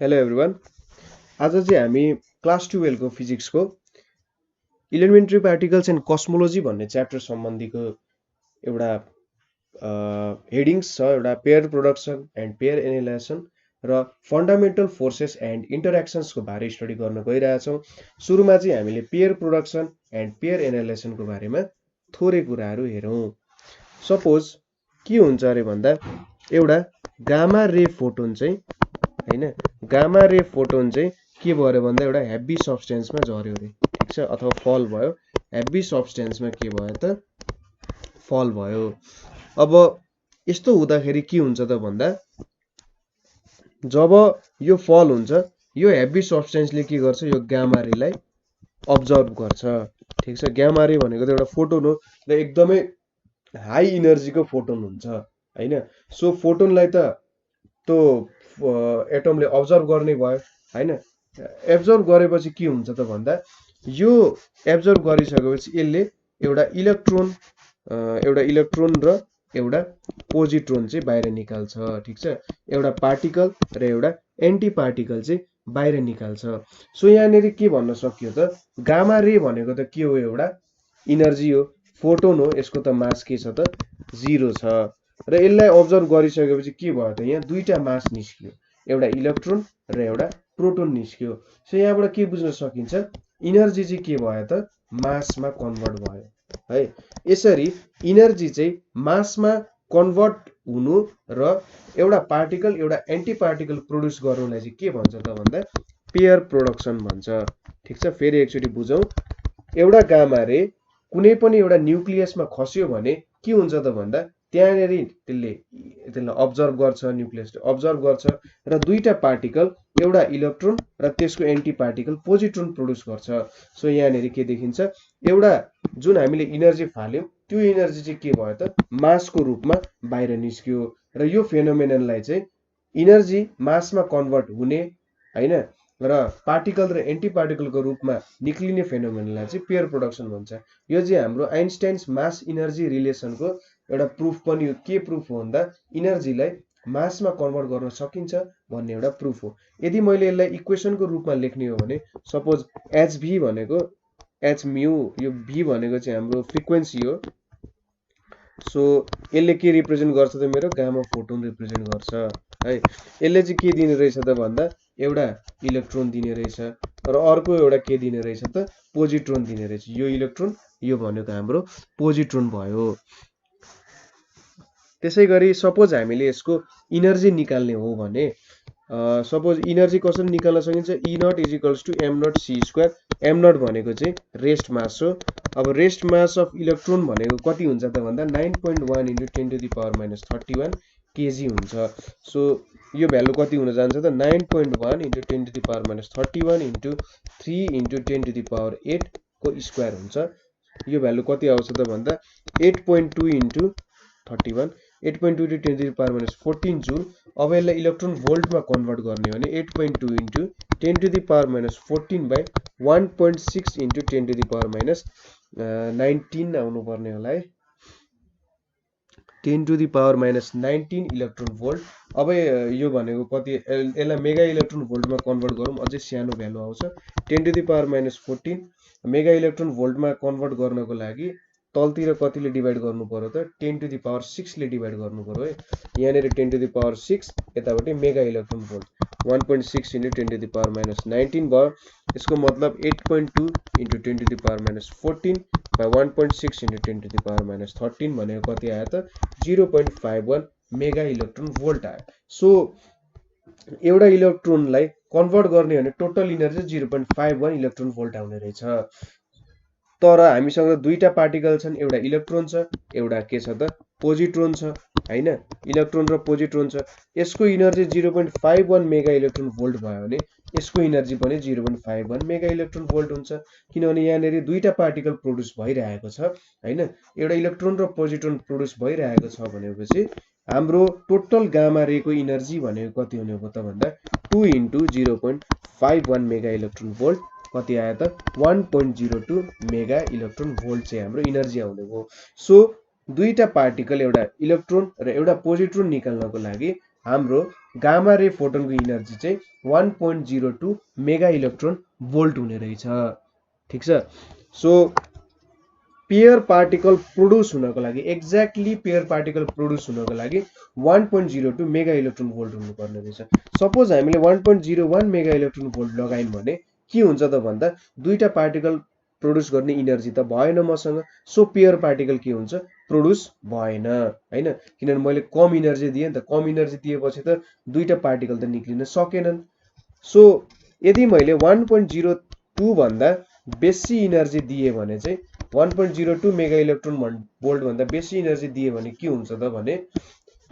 Hello everyone. आज चाहिँ हामी क्लास 12 को फिजिक्सको इलेमेन्ट्री पार्टिकल्स एन्ड कस्मोलोजी भन्ने च्याप्टर सम्बन्धीको एउटा हेडिङ्स छ। एउटा पेयर प्रोडक्सन एन्ड पेयर एनालाइजेसन र फन्डामेन्टल फोर्सेस एन्ड इन्टरेक्सन्सको बारे स्टडी गर्न गइरहेछौँ। सुरुमा चाहिँ हामीले पेयर प्रोडक्सन एन्ड पेयर एनालाइजेसनको बारेमा थोरै कुराहरू हेरौँ। सपोज के हुन्छ अरे भन्दा एउटा गामा रे फोटोन चाहिँ हैन, गामा रे फोटोन चाहिँ के भयो अरे भन्दा एउटा हेभी सब्स्टेन्समा झर्यो अरे, ठिक छ, अथवा फल भयो। हेभी सब्स्टेन्समा के भयो त फल भयो। अब यस्तो हुँदाखेरि के हुन्छ त भन्दा जब यो फल हुन्छ यो हेभी सब्स्टेन्सले के गर्छ, यो गामा रेलाई अब्जर्भ गर्छ, ठिक छ। गामा रे भनेको त एउटा फोटोन हो र एकदमै हाई इनर्जीको फोटोन हुन्छ हैन। सो फोटोनलाई त त्यो एटमले अब्जर्भ गर्ने भयो हैन। एब्जर्भ गरेपछि के हुन्छ त भन्दा यो एब्जर्भ गरिसकेपछि यसले एउटा इलेक्ट्रोन र एउटा पोजिट्रोन चाहिँ बाहिर निकाल्छ, ठिक छ। एउटा पार्टिकल र एउटा एन्टी पार्टिकल चाहिँ बाहिर निकाल्छ। सो यहाँनिर के भन्न सकियो त गामा रे भनेको त के हो, एउटा इनर्जी हो, फोटोन हो। यसको त मास के छ त 0 छ र यसलाई अब्जर्भ गरिसकेपछि के भयो त यहाँ दुईटा मास निस्कियो, एउटा इलेक्ट्रोन र एउटा प्रोटोन निस्कियो। सो यहाँबाट के बुझ्न सकिन्छ, इनर्जी चाहिँ के भयो त मासमा कन्भर्ट भयो है। यसरी इनर्जी चाहिँ मासमा कन्भर्ट हुनु र एउटा पार्टिकल एउटा एन्टी पार्टिकल प्रोड्युस गर्नुलाई चाहिँ के भन्छ त भन्दा पेयर प्रोडक्सन भन्छ, ठिक छ। फेरि एकचोटि बुझौँ। एउटा गामा रे कुनै पनि एउटा न्युक्लियसमा खस्यो भने के हुन्छ त भन्दा त्यहाँनिर त्यसले अब्जर्भ गर्छ, न्युक्लियसले अब्जर्भ गर्छ र दुईटा पार्टिकल एउटा इलेक्ट्रोन र त्यसको एन्टी पार्टिकल पोजिट्रोन प्रोड्युस गर्छ। सो यहाँनिर के देखिन्छ, एउटा जुन हामीले इनर्जी फाल्यौँ त्यो इनर्जी चाहिँ के भयो त मासको रूपमा बाहिर निस्क्यो र यो फेनोमेननलाई चाहिँ इनर्जी मासमा कन्भर्ट हुने हैन र पार्टिकल र एन्टी पार्टिकलको रूपमा निक्लिने फेनोमेननलाई चाहिँ पेयर प्रोडक्सन भन्छ। यो चाहिँ हाम्रो आइन्स्टाइन्स मास इनर्जी रिलेसनको एउटा प्रुफ पनि हो। के प्रुफ हो भन्दा इनर्जीलाई मासमा कन्भर्ट गर्न सकिन्छ भन्ने एउटा प्रुफ हो। यदि मैले यसलाई इक्वेसनको रूपमा लेख्ने हो भने सपोज एच भी भनेको एच म्यू, यो भी भनेको चाहिँ हाम्रो फ्रिक्वेन्सी हो। सो यसले के रिप्रेजेन्ट गर्छ त मेरो गामा फोटोन रिप्रेजेन्ट गर्छ है। यसले चाहिँ के दिने रहेछ त भन्दा एउटा इलेक्ट्रोन दिने रहेछ र अर्को एउटा के दिने रहेछ त पोजिट्रोन दिने रहेछ। यो इलेक्ट्रोन यो भनेको हाम्रो पोजिट्रोन भयो। त्यसै गरी सपोज हामीले यसको इनर्जी निकाल्ने हो भने सपोज इनर्जी कसरी निकाल्न सकिन्छ, E naught is equals to M naught C square. M naught भनेको चाहिँ रेस्ट मास हो। अब रेस्ट मास अफ इलेक्ट्रोन भनेको कति हुन्छ त भन्दा 9.1 × 10⁻³ केजी हुन्छ। सो यो भ्यालु कति हुन जान्छ त 9.1 × 10⁻³ × 3 × 10⁸ को स्क्वायर हुन्छ। यो भ्यालु कति आउँछ त भन्दा 8.2 × 31, 8.2 × 10⁻14 जुल। अब यसलाई इलेक्ट्रोन भोल्टमा कन्भर्ट गर्ने हो भने 8.2 × 10⁻14 / 1.6 × 10⁻19 आउनु पर्ने होला है, 10⁻19 इलेक्ट्रोन भोल्ट। अब यो भनेको कति, यसलाई मेगा इलेक्ट्रोन भोल्टमा कन्भर्ट गरौँ अझै सानो भ्यालु आउँछ 10⁻14 मेगा इलेक्ट्रोन भोल्टमा कन्भर्ट गर्नको लागि तलतिर कतिले डिभाइड गर्नु पर्यो त 10⁶ ले डिभाइड गर्नु पर्यो है। यहाँनिर 10⁶, यतापट्टि मेगा इलेक्ट्रोन भोल्ट 1.6 × 10⁻19 भयो। यसको मतलब 8.2 × 10⁻14 / 1.6 × 10⁻13 भनेको कति आयो त 0.51 मेगा इलेक्ट्रोन भोल्ट आयो। सो एउटा इलेक्ट्रोनलाई कन्भर्ट गर्ने हो भने टोटल इनर्जी 0.51 इलेक्ट्रोन भोल्ट आउने रहेछ। तर हामीसँग दुईटा पार्टिकल छन्, एउटा इलेक्ट्रोन छ एउटा के छ त पोजिट्रोन छ हैन। इलेक्ट्रोन र पोजिट्रोन छ, यसको इनर्जी 0.51 मेगा इलेक्ट्रोन भोल्ट भयो भने यसको इनर्जी पनि 0.51 मेगा इलेक्ट्रोन भोल्ट हुन्छ। किनभने यहाँनिर दुईटा पार्टिकल प्रोड्युस भइरहेको छ हैन, एउटा इलेक्ट्रोन र पोजिट्रोन प्रोड्युस भइरहेको छ भनेपछि हाम्रो टोटल गामा रेको इनर्जी भनेको कति हुने हो त भन्दा 2 × 0.51 मेगा इलेक्ट्रोन भोल्ट कति आयो त 1.02 मेगा इलेक्ट्रोन भोल्ट चाहिँ हाम्रो इनर्जी आउने हो। सो दुईटा पार्टिकल एउटा इलेक्ट्रोन र एउटा पोजिट्रोन निकाल्नको लागि हाम्रो गामा रे फोटोनको इनर्जी चाहिँ 1.02 मेगा इलेक्ट्रोन भोल्ट हुने रहेछ। ठीक छ। सो पेयर पार्टिकल प्रोड्युस हुनको लागि एक्ज्याक्टली पेयर पार्टिकल प्रोड्युस हुनको लागि 1.02 मेगा इलेक्ट्रोन भोल्ट हुनुपर्ने रहेछ। सपोज हामीले 1.01 मेगा इलेक्ट्रोन भोल्ट लगायौं भने के हुन्छ त भन्दा दुईटा पार्टिकल प्रोड्युस गर्ने इनर्जी त भएन मसँग। सो पेयर पार्टिकल के हुन्छ प्रोड्युस भएन हैन, किनभने मैले कम इनर्जी दिएँ नि त। कम इनर्जी दिएपछि त दुईटा पार्टिकल त निक्लिन सकेनन्। सो यदि मैले 1.02 भन्दा बेसी इनर्जी दिए भने चाहिँ 1.02 मेगा इलेक्ट्रोन भोल्ट भन्दा बेसी इनर्जी दिए भने के हुन्छ त भने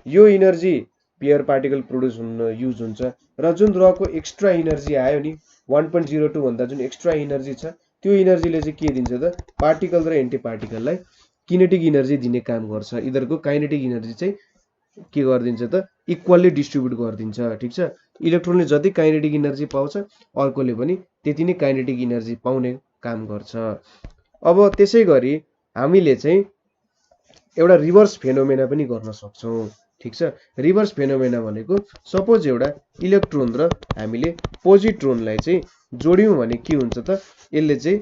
यो इनर्जी पेयर पार्टिकल प्रोड्युस हुन युज हुन्छ र जुन रको एक्स्ट्रा इनर्जी आयो नि 1.02 भन्दा जुन एक्स्ट्रा इनर्जी छ त्यो इनर्जीले चाहिँ के दिन्छ त पार्टिकल र एन्टी पार्टिकललाई किनेटिक इनर्जी दिने काम गर्छ। यिनीहरुको काइनेटिक इनर्जी चाहिँ के गर्दिन्छ त इक्वली डिस्ट्रिब्युट गर्दिन्छ। ठीक छ। इलेक्ट्रोनले जति काइनेटिक इनर्जी पाउँछ अर्कोले पनि त्यति नै काइनेटिक इनर्जी पाउने काम गर्छ। अब त्यसै गरी हामीले चाहिँ एउटा रिभर्स फेनोमेना पनि गर्न सक्छौं। ठीक छ। रिभर्स फेनोमेना भनेको सपोज एउटा इलेक्ट्रोन र हामीले पोजिट्रोनलाई चाहिँ जोड्यौं भने के हुन्छ त यसले चाहिँ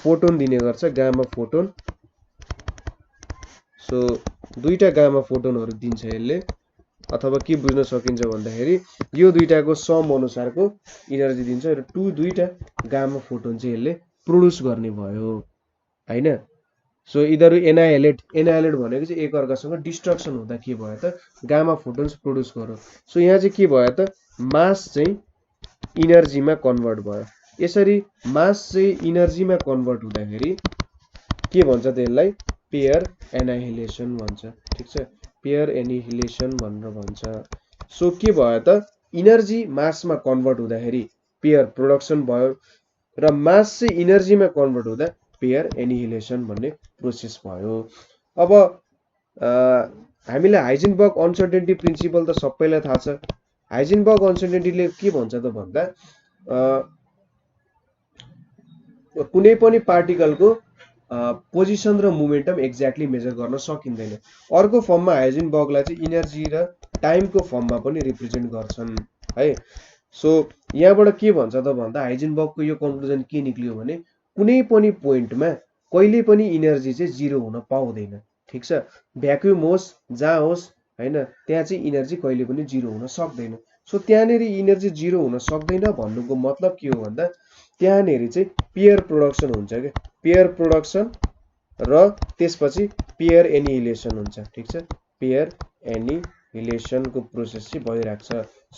फोटोन दिने गर्छ, गामा फोटोन। सो दुईटा गामा फोटोनहरु दिन्छ यसले, अथवा के बुझ्न सकिन्छ भन्दाखेरि यो दुईटाको सम अनुसारको इनर्जी दिन्छ र दुईटा गामा फोटोन चाहिँ यसले प्रोड्युस गर्ने भयो हैन। सो यिनीहरु एनाइलेट भनेको चाहिँ एक अर्कासँग डिस्ट्रक्सन हुँदा के भयो त गामा फोटोन्स प्रोड्युस गर्यो। सो यहाँ चाहिँ के भयो त मास चाहिँ इनर्जीमा कन्भर्ट भयो। यसरी मास चाहिँ इनर्जीमा कन्भर्ट हुँदाखेरि के भन्छ त यसलाई पेयर एनाहिलेसन भन्छ। ठीक छ। पेयर एनिहिलेसन भनेर भन्छ। सो के भयो त इनर्जी मासमा कन्भर्ट हुँदाखेरि पेयर प्रोडक्सन भयो र मास चाहिँ इनर्जीमा कन्भर्ट हुँदा पेयर एनिहिलेसन भन्ने प्रोसेस भयो। अब हामीलाई हाइजेनबर्ग अनसर्टेनिटी प्रिन्सिपल त सबैलाई थाहा छ। हाइजेनबर्ग अनसर्टेनिटीले के भन्छ त भन्दा कुनै पनि पार्टिकलको पोजिसन र मोमेन्टम एक्ज्याक्टली मेजर गर्न सकिँदैन। अर्को फर्ममा हाइजेनबर्गलाई चाहिँ इनर्जी र टाइमको फर्ममा पनि रिप्रेजेन्ट गर्छन् है। सो यहाँबाट के भन्छ त भन्दा हाइजेनबर्गको यो कन्क्लुजन के निक्लियो भने कुनै पनि पोइन्टमा कहिले पनि इनर्जी चाहिँ जिरो हुन पाउँदैन। ठीक छ। भ्याक्युम होस् जहाँ होस् हैन त्यहाँ चाहिँ इनर्जी कहिले पनि जिरो हुन सक्दैन। सो त्यहाँनेरि इनर्जी जिरो हुन सक्दैन भन्नुको मतलब के हो भन्दा त्यहाँनेरि चाहिँ पेयर प्रोडक्सन हुन्छ के, पेयर प्रोडक्सन र त्यसपछि पेयर एनिहिलेसन हुन्छ। ठीक छ। पेयर एनिहिलेसनको प्रोसेस चाहिँ भइराख्छ।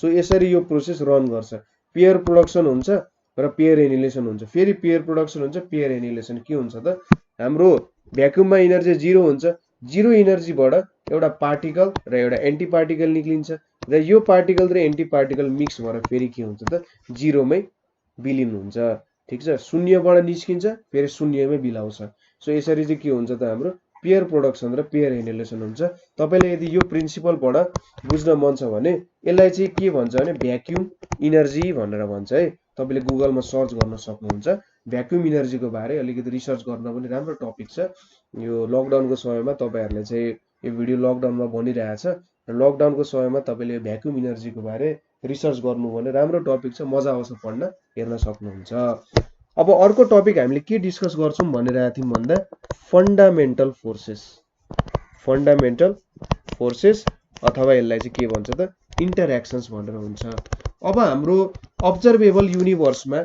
सो यसरी यो प्रोसेस रन गर्छ। पेयर प्रोडक्सन हुन्छ र पेयर एनिहिलेसन हुन्छ, फेरि पेयर प्रोडक्सन हुन्छ, पेयर एनिहिलेसन। के हुन्छ त हाम्रो भ्याक्युममा इनर्जी जिरो हुन्छ, जिरो इनर्जीबाट एउटा पार्टिकल र एउटा एन्टी पार्टिकल निक्लिन्छ र यो पार्टिकल र एन्टी पार्टिकल मिक्स भएर फेरि के हुन्छ त जिरोमै विलीन हुन्छ। ठीक छ। शून्यबाट निस्किन्छ फेरि शून्यमै बिलाउँछ। सो यसरी चाहिँ के हुन्छ त हाम्रो पेयर प्रोडक्सन र पेयर एनिहिलेसन हुन्छ। तपाईलाई यदि यो प्रिन्सिपलबाट बुझ्न मन छ भने यसलाई चाहिँ के भन्छ भने भ्याक्युम इनर्जी भनेर भन्छ है। तपाईले गुगलमा सर्च गर्न सक्नुहुन्छ। भ्याक्युम इनर्जीको बारे अलिकति रिसर्च गर्न पनि राम्रो टपिक छ। यो लकडाउनको समयमा तपाईहरुले चाहिँ यो भिडियो लकडाउनमा बनिरहेछ र लकडाउनको समयमा तपाईले भ्याक्युम इनर्जीको बारे रिसर्च गर्नु भने राम्रो टपिक छ, मजा आउँछ पढ्न, हेर्न सक्नुहुन्छ। अब अर्को टपिक हामीले के डिस्कस गर्छौं भनिरहेको थियौं भन्दा फन्डामेन्टल फोर्सेस। फन्डामेन्टल फोर्सेस अथवा यसलाई चाहिँ के भन्छ त इन्टरएक्सन्स भनेर हुन्छ। अब हाम्रो अब्जर्भेबल युनिभर्समा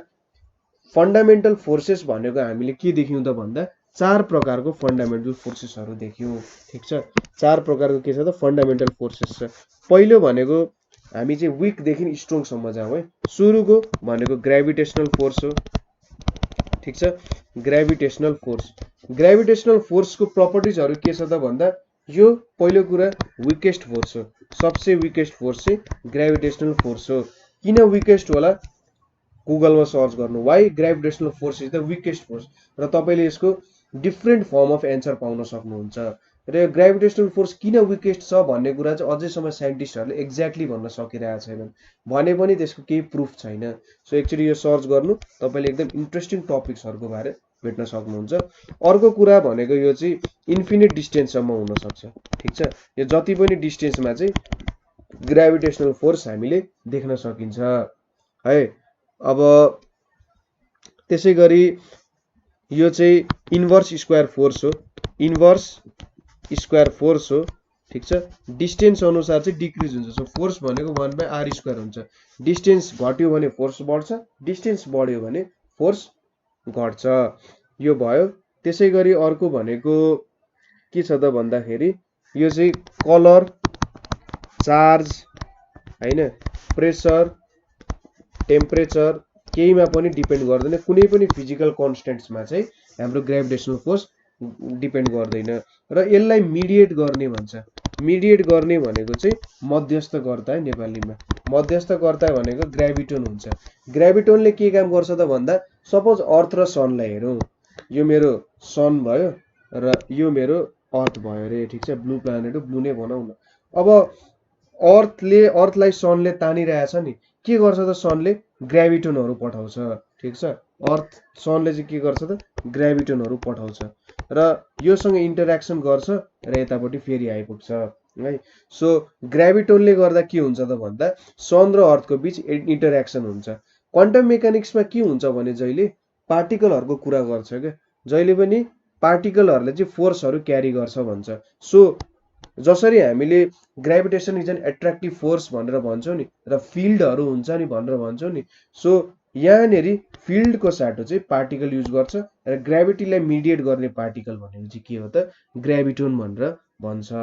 फन्डामेन्टल फोर्सेस भनेको हामीले के देख्यौं त भन्दा चार प्रकारको फन्डामेन्टल फोर्सेसहरु देख्यौं। ठीक छ। चार प्रकारको के छ त फन्डामेन्टल फोर्सेस छ। पहिलो भनेको हामी चाहिँ वीक देखि स्ट्रङ सम्म जाउँ है। सुरुको भनेको ग्रेभिटेशनल फोर्स हो। ठीक छ। ग्रेभिटेशनल फोर्स, ग्रेभिटेशनल फोर्सको प्रपर्टिजहरु के छ त भन्दा यो पहिलो कुरा वीकेस्ट फोर्स हो। सबसे वीकेस्ट फोर्स चाहिँ ग्रेभिटेशनल फोर्स हो। किन वीकेस्ट होला गुगलमा सर्च गर्नु why gravitational force is the weakest force र तपाईले यसको डिफरेन्ट फर्म अफ एन्सर पाउन सक्नुहुन्छ। र ग्रेभिटेशनल फोर्स किन वीकेस्ट छ भन्ने कुरा चाहिँ अझैसम्म साइन्टिस्टहरुले एक्ज्याक्टली भन्न सकिरहेका छैनन्, भने पनि त्यसको केही प्रुफ छैन। सो एक्चुअली यो सर्च गर्नु तपाईले एकदम इन्ट्रेस्टिङ टपिक्सहरुको बारे भेट्न सक्नुहुन्छ। अर्को कुरा भनेको यो चाहिँ इन्फिनिट डिस्टेन्स सम्म हुन सक्छ। ठीक छ। यो जति पनि डिस्टेन्समा चाहिँ ग्रेभिटेसनल फोर्स हामीले देख्न सकिन्छ है। अब त्यसै गरी यो चाहिँ इन्भर्स स्क्वायर फोर्स हो, इन्भर्स स्क्वायर फोर्स हो, ठीक छ। डिस्टेन्स अनुसार चाहिँ डिक्रिज हुन्छ। सो फोर्स भनेको 1/r² हुन्छ। डिस्टेन्स घट्यो भने फोर्स बढ्छ, डिस्टेन्स बढ्यो भने फोर्स घट्छ, यो भयो। त्यसै गरी अर्को भनेको के छ त भन्दाखेरि यो चाहिँ कलर, चार्ज हैन, प्रेसर, टेम्परेचर केहीमा पनि डिपेन्ड गर्दैन। कुनै पनि फिजिकल कन्स्टेन्ट्समा चाहिँ हाम्रो ग्रेभिटेसनल फोर्स डिपेन्ड गर्दैन र यसलाई मिडिएट गर्ने भन्छ। मिडिएट गर्ने भनेको चाहिँ मध्यस्थकर्ता है नेपालीमा। मध्यस्थकर्ता भनेको ग्रेभिटोन हुन्छ। ग्रेभिटोनले के काम गर्छ त भन्दा सपोज अर्थ र सनलाई हेरौँ, यो मेरो सन भयो र यो मेरो अर्थ भयो रे, ठीक छ। ब्लू प्लानेट हो, ब्लू नै भनौँ न। अब अर्थलाई सनले तानिरहेछ नि, के गर्छ त सनले ग्रेभिटोनहरू पठाउँछ, ठीक छ। सनले चाहिँ के गर्छ त ग्रेभिटोनहरू पठाउँछ र योसँग इन्टरेक्सन गर्छ र यतापट्टि फेरि आइपुग्छ है। सो ग्रेभिटोनले गर्दा के हुन्छ त भन्दा सन र अर्थको बीच इन्टरेक्सन हुन्छ। क्वान्टम मेकानिक्समा के हुन्छ भने जहिले पार्टिकलहरूको कुरा गर्छ क्या, जहिले पनि पार्टिकलहरूले चाहिँ फोर्सहरू क्यारी गर्छ भन्छ। सो जसरी हामीले gravitation is an attractive force भनेर भन्छौँ नि र फिल्डहरू हुन्छ नि भनेर भन्छौँ नि, सो यहाँनेरि फिल्डको साटो चाहिँ पार्टिकल युज गर्छ र ग्रेभिटीलाई मिडिएट गर्ने पार्टिकल भनेको चाहिँ के हो त ग्रेभिटोन भनेर भन्छ।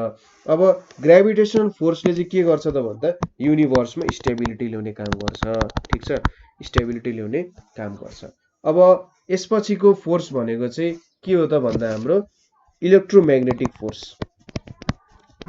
अब ग्रेभिटेसनल फोर्सले चाहिँ के गर्छ त भन्दा युनिभर्समा स्टेबिलिटी ल्याउने काम गर्छ, ठीक छ। स्टेबिलिटी ल्याउने काम गर्छ। अब यसपछिको फोर्स भनेको चाहिँ के हो त भन्दा हाम्रो electromagnetic force.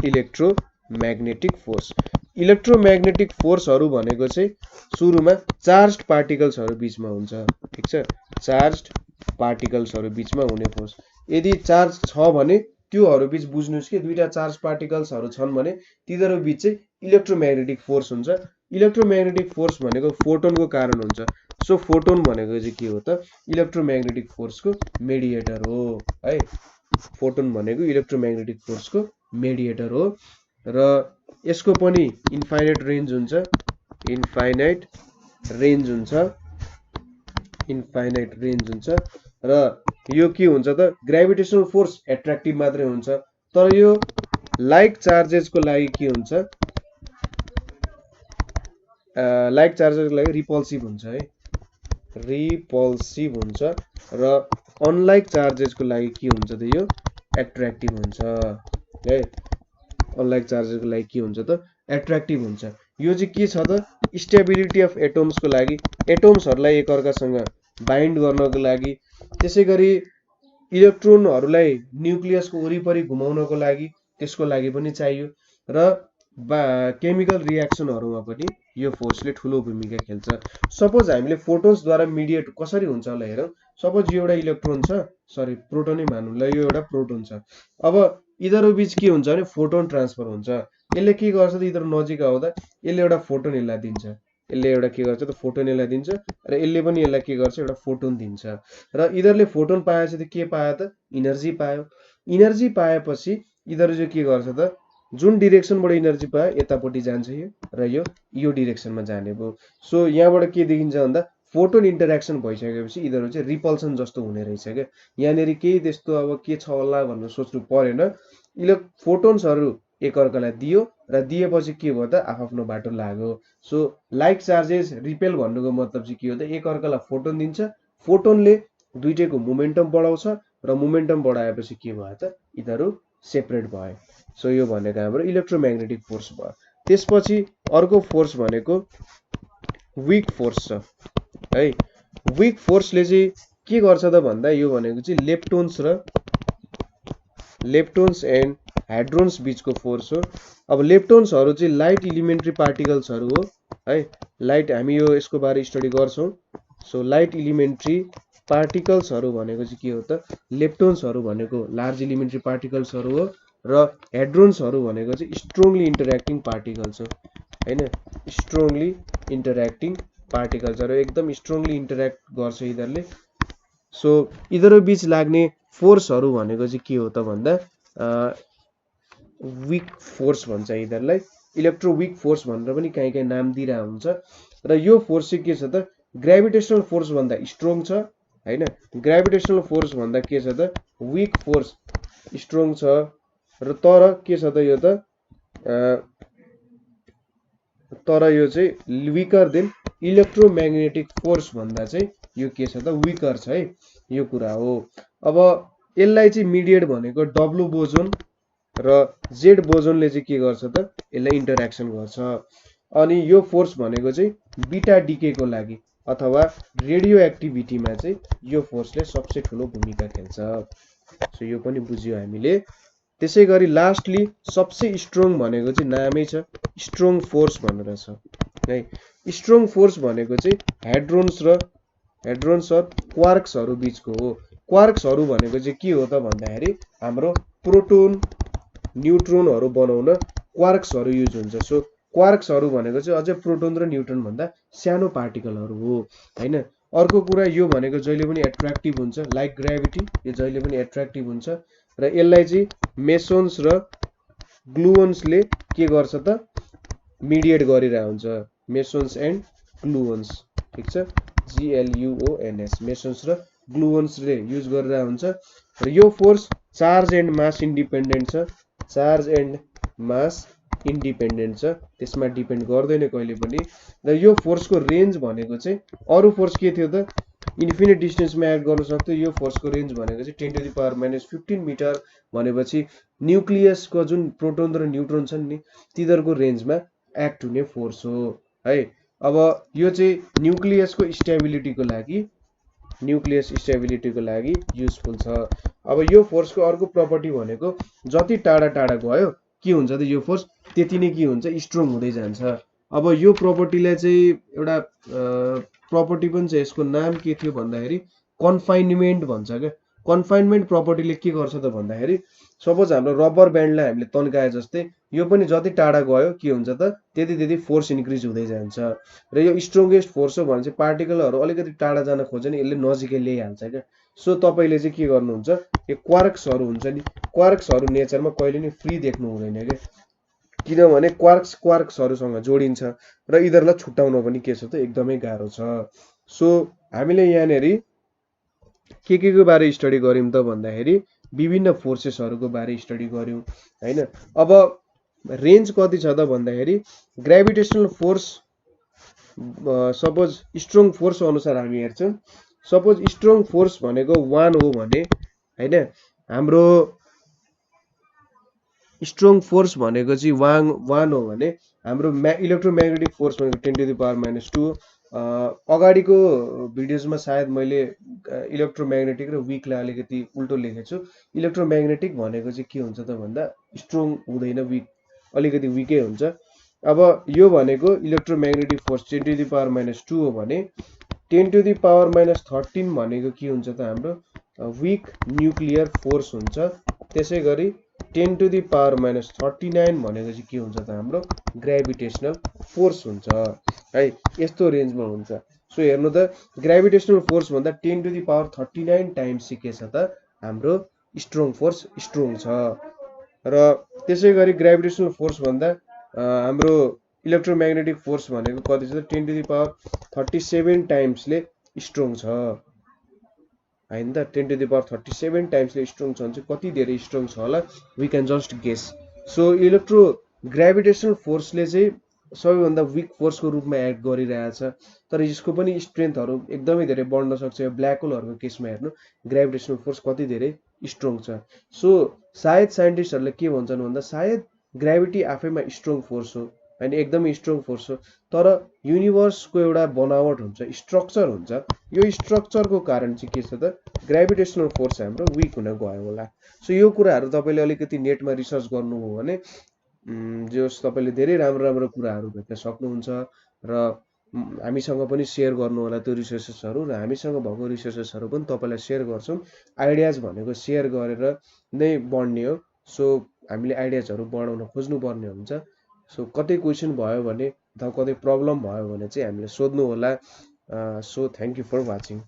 Electromagnetic force, electromagnetic फोर्सहरू भनेको चाहिँ सुरुमा चार्ज्ड पार्टिकल्सहरू बीचमा हुन्छ, ठीक छ। चार्ज्ड पार्टिकल्सहरू बीचमा हुने फोर्स। यदि चार्ज छ भने त्योहरू बीच बुझ्नुस् कि दुईटा चार्ज पार्टिकल्सहरू छन् भने तिनीहरू बीच चाहिँ इलेक्ट्रोम्याग्नेटिक फोर्स हुन्छ। इलेक्ट्रोम्याग्नेटिक फोर्स भनेको फोटोनको कारण हुन्छ। सो फोटोन भनेको चाहिँ के हो त इलेक्ट्रोम्याग्नेटिक फोर्सको मेडिएटर हो है। फोटोन भनेको इलेक्ट्रोम्याग्नेटिक फोर्सको मेडिएटर हो र यसको पनि इन्फाइनाइट रेन्ज हुन्छ, इन्फाइनाइट रेन्ज हुन्छ, इन्फाइनाइट रेन्ज हुन्छ। र यो के हुन्छ त ग्रेभिटेसनल फोर्स एट्र्याक्टिभ मात्रै हुन्छ, तर यो लाइक चार्जेसको लागि के हुन्छ, लाइक चार्जेसको लागि रिपल्सिभ हुन्छ है, रिपल्सिभ हुन्छ। र अनलाइक चार्जेसको लागि के हुन्छ त यो एट्र्याक्टिभ हुन्छ है। अनलाइक चार्जेसको लागि के हुन्छ त एट्र्याक्टिभ हुन्छ। यो चाहिँ के छ त स्टेबिलिटी अफ एटम्सको लागि, एटम्सहरूलाई एकअर्कासँग बाइन्ड गर्नको लागि, त्यसै गरी इलेक्ट्रोनहरूलाई न्युक्लियसको वरिपरि घुमाउनको लागि त्यसको लागि पनि चाहियो र केमिकल रियाक्सनहरूमा पनि यो फोर्सले ठुलो भूमिका खेल्छ। सपोज हामीले फोटोन्सद्वारा मिडिएट कसरी हुन्छ होला हेरौँ। सपोज यो एउटा इलेक्ट्रोन छ, सरी प्रोटोनै मानौँ ल, यो एउटा प्रोटोन छ। अब यिनीहरू बीच के हुन्छ भने फोटोन ट्रान्सफर हुन्छ। यसले के गर्छ त यिनीहरू नजिक आउँदा यसले एउटा फोटोन यसलाई दिन्छ, यसले एउटा के गर्छ त फोटोन यसलाई दिन्छ र यसले पनि यसलाई के गर्छ एउटा फोटोन दिन्छ र यिनीहरूले फोटोन पाएपछि त के पायो त इनर्जी पायो। इनर्जी पाएपछि यिनीहरू चाहिँ के गर्छ त जुन डिरेक्सनबाट इनर्जी पायो यतापट्टि जान्छ यो र यो डिरेक्सनमा जाने भयो। सो यहाँबाट के देखिन्छ भन्दा फोटोन इन्टरेक्सन भइसकेपछि यिनीहरू चाहिँ रिपल्सन जस्तो हुने रहेछ क्या। यहाँनिर केही त्यस्तो अब के छ होला भनेर सोच्नु परेन। फोटोन्सहरू एकअर्कालाई दियो र दिएपछि के भयो त आफ्नो बाटो लाग्यो। सो लाइक चार्जेस रिपेल भन्नुको मतलब चाहिँ के हो त एकअर्कालाई फोटोन दिन्छ, फोटोनले दुईटैको मोमेन्टम बढाउँछ र मोमेन्टम बढाएपछि के भयो त यिनीहरू सेपरेट भयो। सो यो भनेको हाम्रो इलेक्ट्रोम्याग्नेटिक फोर्स भयो। त्यसपछि अर्को फोर्स भनेको विक फोर्स छ है। विक फोर्सले चाहिँ के गर्छ त भन्दा यो भनेको चाहिँ लेप्टोन्स एन्ड हाइड्रोन्स बीचको फोर्स हो। अब लेप्टोन्सहरू चाहिँ लाइट इलिमेन्ट्री पार्टिकल्सहरू हो है। लाइट हामी यो यसको बारे स्टडी गर्छौँ। सो लाइट इलिमेन्ट्री पार्टिकल्सहरू भनेको चाहिँ के हो त लेप्टोन्सहरू भनेको लार्ज इलिमेन्ट्री पार्टिकल्सहरू हो र हाइड्रोन्सहरू भनेको चाहिँ स्ट्रङली इन्टरेक्टिङ पार्टिकल्स हो हैन। स्ट्रङली इन्टरेक्टिङ पार्टिकल्सहरू एकदम स्ट्रङली इन्टरेक्ट गर्छ यिनीहरूले। सो यिनीहरू बीच लाग्ने फोर्सहरू भनेको चाहिँ के हो त भन्दा विक फोर्स भन्छ यिनीहरूलाई। इलेक्ट्रोविक फोर्स भनेर पनि काहीँ नाम दिइरहेको हुन्छ। र यो फोर्स चाहिँ के छ त ग्राभिटेसनल फोर्स भन्दा स्ट्रङ छ हैन। ग्राभिटेसनल फोर्स भन्दा के छ त विक फोर्स स्ट्रङ छ। र तर के छ त यो त तर यो चाहिँ विकर देन इलेक्ट्रोम्याग्नेटिक फोर्स भन्दा चाहिँ यो के छ त विकर छ है, यो कुरा हो। अब यसलाई चाहिँ मिडिएट भनेको डब्लु बोजोन र जेड बोजोनले चाहिँ के गर्छ त यसलाई इन्टरेक्सन गर्छ। अनि यो फोर्स भनेको चाहिँ बीटा डिके को लागि अथवा रेडियो एक्टिभिटीमा चाहिँ यो फोर्सले सबसे ठुलो भूमिका खेल्छ। सो यो पनि बुझ्यो हामीले। त्यसै गरी लास्टली सबसे स्ट्रङ भनेको चाहिँ नामै छ स्ट्रङ फोर्स भनेर छ है। स्ट्रङ फोर्स भनेको चाहिँ हेड्रोन्स र क्वार्क्सहरू बीचको हो। क्वार्क्सहरू भनेको चाहिँ के हो त भन्दाखेरि हाम्रो प्रोटोन न्युट्रोनहरू बनाउन क्वार्क्सहरू युज हुन्छ। सो क्वार्क्सहरू भनेको चाहिँ अझै प्रोटोन र न्युट्रोन भन्दा सानो पार्टिकलहरू हो हैन। अर्को कुरा यो भनेको जहिले पनि एट्र्याक्टिभ हुन्छ लाइक ग्राभिटी, यो जहिले पनि एट्र्याक्टिभ हुन्छ र यसलाई चाहिँ मेसोन्स र ग्लुओन्सले के गर्छ त मिडिएट गरिरहेको हुन्छ। मेसोन्स एन्ड ग्लुओन्स, ठीक छ, GLUONS, मेसोन्स र ग्लुओन्सले युज गरिरहेको हुन्छ। र यो force charge and mass independent छ, चार्ज एन्ड मास इन्डिपेन्डेन्ट छ, त्यसमा डिपेन्ड गर्दैन कहिले पनि। र यो फोर्सको रेन्ज भनेको चाहिँ अरू फोर्स के थियो त इन्फिनिट डिस्टेन्समा एक्ट गर्न सक्थ्यो। यो फोर्सको रेन्ज भनेको चाहिँ 10⁻⁻15 मिटर भनेपछि न्युक्लियसको जुन प्रोटोन र न्युट्रोन छन् नि तिनीहरूको रेन्जमा एक्ट हुने फोर्स हो है। अब यो चाहिँ न्युक्लियसको स्टेबिलिटीको लागि युजफुल छ। अब यो फोर्सको अर्को प्रपर्टी भनेको जति टाढा टाढा गयो के हुन्छ त यो फोर्स त्यति नै के हुन्छ स्ट्रङ हुँदै जान्छ। अब यो प्रपर्टीलाई चाहिँ एउटा प्रपर्टी पनि छ, यसको नाम के थियो भन्दाखेरि कन्फाइनमेन्ट भन्छ क्या। कन्फाइनमेन्ट प्रपर्टीले के गर्छ त भन्दाखेरि सपोज हाम्रो रबर ब्यान्डलाई हामीले तन्काए जस्तै यो पनि जति टाढा गयो के हुन्छ त त्यति फोर्स इन्क्रिज हुँदै जान्छ। र यो स्ट्रङ्गेस्ट फोर्स हो भने चाहिँ पार्टिकलहरू अलिकति टाढा जान खोज्यो नि यसले नजिकै ल्याइहाल्छ क्या। सो तपाईँले चाहिँ के गर्नुहुन्छ यो क्वार्क्सहरू हुन्छ नि क्वार्क्सहरू नेचरमा कहिले नि फ्री देख्नु हुँदैन क्या, किनभने क्वार्क्सहरूसँग जोडिन्छ र यिनीहरूलाई छुट्याउन पनि के छ त एकदमै गाह्रो छ। सो हामीले यहाँनेरि के को बारे स्टडी गर्यौं त भन्दाखेरि विभिन्न फोर्सेसहरूको बारे स्टडी गर्यौं हैन। अब रेन्ज कति छ त भन्दाखेरि gravitational force suppose strong force अनुसार हामी हेर्छौं। सपोज स्ट्रङ फोर्स भनेको 1 हो भने हैन, हाम्रो स्ट्रङ फोर्स भनेको चाहिँ 1 हो भने हाम्रो इलेक्ट्रोम्याग्नेटिक फोर्स भनेको 10⁻⁻2। अगाडिको भिडियोजमा सायद मैले इलेक्ट्रोम्याग्नेटिक र विकलाई अलिकति उल्टो लेखेको छु। इलेक्ट्रोम्याग्नेटिक भनेको चाहिँ के हुन्छ त भन्दा स्ट्रङ हुँदैन, विक अलिकति विकै हुन्छ। अब यो भनेको इलेक्ट्रोम्याग्नेटिक फोर्स 10⁻⁻2 हो भने 10⁻⁻13 भनेको के हुन्छ त हाम्रो विक न्युक्लियर फोर्स हुन्छ। त्यसै गरी 10⁻39 भनेको चाहिँ के हुन्छ त हाम्रो ग्राभिटेसनल फोर्स हुन्छ है, यस्तो रेन्जमा हुन्छ। सो हेर्नु त ग्राभिटेसनल फोर्स भन्दा 10⁻39 टाइम्स के छ त हाम्रो स्ट्रङ फोर्स स्ट्रङ छ। र त्यसै गरी ग्राभिटेसनल फोर्स भन्दा हाम्रो इलेक्ट्रोम्याग्नेटिक फोर्स भनेको कति छ त 10⁻37 टाइम्सले स्ट्रङ छ हैन त। 10⁻37 टाइम्सले स्ट्रङ छ भने चाहिँ कति धेरै स्ट्रङ छ होला we can just guess. So gravitational फोर्सले चाहिँ सबैभन्दा विक फोर्सको रूपमा एक्ट गरिरहेछ, तर यसको पनि स्ट्रेन्थहरू एकदमै धेरै बढ्न सक्छ। ब्ल्याक होलहरूको केसमा हेर्नु ग्राभिटेसनल फोर्स कति धेरै स्ट्रङ छ। सो सायद साइन्टिस्टहरूले के भन्छन् भन्दा सायद ग्राभिटी आफैमा स्ट्रङ फोर्स हो हैन, एकदमै स्ट्रङ फोर्स हो, तर युनिभर्सको एउटा बनावट हुन्छ, स्ट्रक्चर हुन्छ। यो स्ट्रक्चरको कारण चाहिँ के छ त ग्राभिटेसनल फोर्स हाम्रो विक हुन गयो होला। सो यो कुराहरू तपाईँले अलिकति नेटमा रिसर्च गर्नुभयो भने जस तपाईँले धेरै राम्रो कुराहरू भेट्न सक्नुहुन्छ। र हामीसँग पनि सेयर गर्नु होला त्यो रिसोर्सेसहरू, र हामीसँग भएको रिसोर्सेसहरू पनि तपाईँलाई सेयर गर्छौँ। आइडियाज भनेको सेयर गरेर नै बढ्ने हो। सो हामीले आइडियाजहरू बढाउन खोज्नु पर्ने हुन्छ। सो कतै क्वेसन भयो भने अथवा कतै प्रब्लम भयो भने चाहिँ हामीले सोध्नु होला। So thank you for watching.